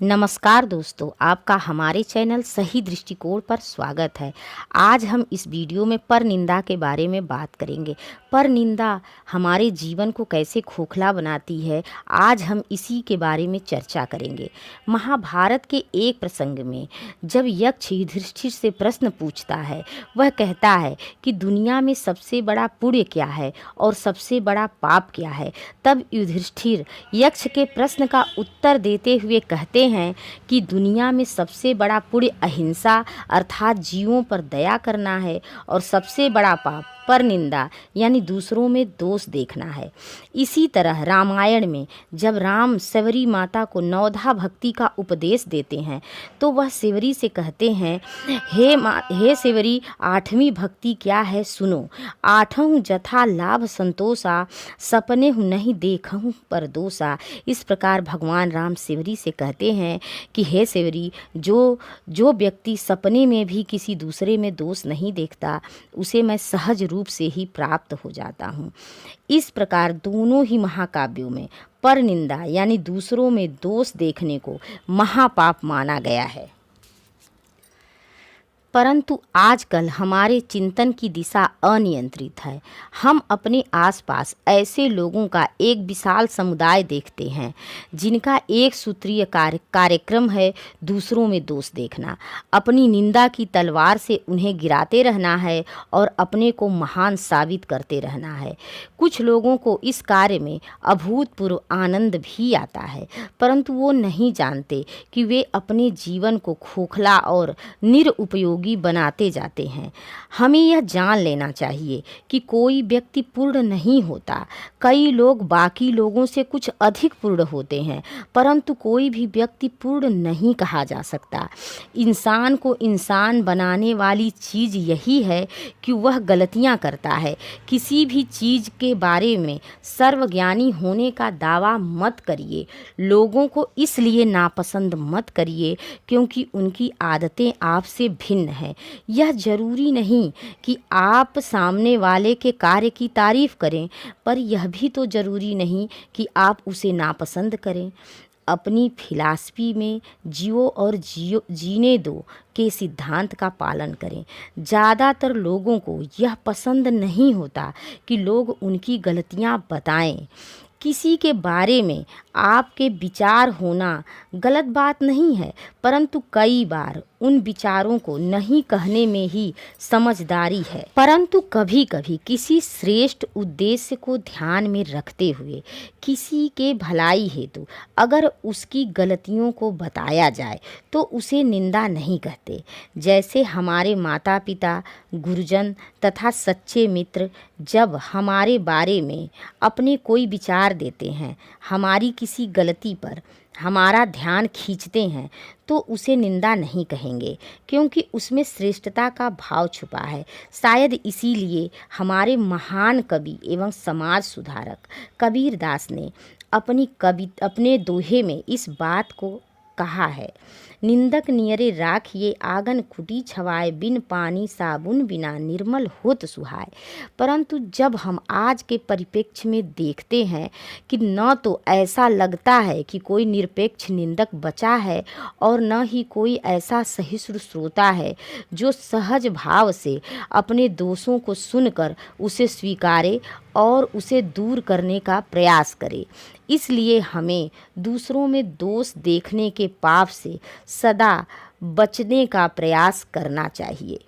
नमस्कार दोस्तों, आपका हमारे चैनल सही दृष्टिकोण पर स्वागत है। आज हम इस वीडियो में परनिंदा के बारे में बात करेंगे। परनिंदा हमारे जीवन को कैसे खोखला बनाती है, आज हम इसी के बारे में चर्चा करेंगे। महाभारत के एक प्रसंग में जब यक्ष युधिष्ठिर से प्रश्न पूछता है, वह कहता है कि दुनिया में सबसे बड़ा पुण्य क्या है और सबसे बड़ा पाप क्या है। तब युधिष्ठिर यक्ष के प्रश्न का उत्तर देते हुए कहते हैं कि दुनिया में सबसे बड़ा पुण्य अहिंसा अर्थात जीवों पर दया करना है और सबसे बड़ा पाप परनिंदा यानी दूसरों में दोष देखना है। इसी तरह रामायण में जब राम सेवरी माता को नवधा भक्ति का उपदेश देते हैं तो वह सेवरी से कहते हैं, हे सेवरी, आठवीं भक्ति क्या है सुनो। आठहूँ जथा लाभ संतोषा, सपने हूँ नहीं देखहूँ पर दोषा। इस प्रकार भगवान राम सेवरी से कहते हैं कि हे सेवरी, जो व्यक्ति सपने में भी किसी दूसरे में दोष नहीं देखता उसे मैं सहज रूप से ही प्राप्त हो जाता हूँ। इस प्रकार दोनों ही महाकाव्यों में परनिंदा यानी दूसरों में दोष देखने को महापाप माना गया है। परंतु आजकल हमारे चिंतन की दिशा अनियंत्रित है। हम अपने आसपास ऐसे लोगों का एक विशाल समुदाय देखते हैं जिनका एक सूत्रीय कार्यक्रम है दूसरों में दोष देखना, अपनी निंदा की तलवार से उन्हें गिराते रहना है और अपने को महान साबित करते रहना है। कुछ लोगों को इस कार्य में अभूतपूर्व आनंद भी आता है, परंतु वो नहीं जानते कि वे अपने जीवन को खोखला और निरुपयोगी बनाते जाते हैं। हमें यह जान लेना चाहिए कि कोई व्यक्ति पूर्ण नहीं होता। कई लोग बाकी लोगों से कुछ अधिक पूर्ण होते हैं, परंतु कोई भी व्यक्ति पूर्ण नहीं कहा जा सकता। इंसान को इंसान बनाने वाली चीज़ यही है कि वह गलतियां करता है। किसी भी चीज़ के बारे में सर्वज्ञानी होने का दावा मत करिए। लोगों को इसलिए नापसंद मत करिए क्योंकि उनकी आदतें आपसे भिन्न है। यह जरूरी नहीं कि आप सामने वाले के कार्य की तारीफ करें, पर यह भी तो जरूरी नहीं कि आप उसे नापसंद करें। अपनी फिलॉसफी में जियो और जीने दो के सिद्धांत का पालन करें। ज़्यादातर लोगों को यह पसंद नहीं होता कि लोग उनकी गलतियां बताएं। किसी के बारे में आपके विचार होना गलत बात नहीं है, परंतु कई बार उन विचारों को नहीं कहने में ही समझदारी है। परंतु कभी कभी किसी श्रेष्ठ उद्देश्य को ध्यान में रखते हुए किसी के भलाई हेतु अगर उसकी गलतियों को बताया जाए तो उसे निंदा नहीं कहते। जैसे हमारे माता पिता, गुरुजन तथा सच्चे मित्र जब हमारे बारे में अपने कोई विचार देते हैं, हमारी किसी गलती पर हमारा ध्यान खींचते हैं, तो उसे निंदा नहीं कहेंगे क्योंकि उसमें श्रेष्ठता का भाव छुपा है। शायद इसीलिए हमारे महान कवि एवं समाज सुधारक कबीरदास ने अपने दोहे में इस बात को कहा है, निंदक नियरे राखिए आंगन खुटी छवाए, बिन पानी साबुन बिना निर्मल होत सुहाए। परंतु जब हम आज के परिप्रेक्ष्य में देखते हैं कि न तो ऐसा लगता है कि कोई निरपेक्ष निंदक बचा है और न ही कोई ऐसा सहिष्णु श्रोता है जो सहज भाव से अपने दोषों को सुनकर उसे स्वीकारे और उसे दूर करने का प्रयास करे। इसलिए हमें दूसरों में दोष देखने के पाप से सदा बचने का प्रयास करना चाहिए।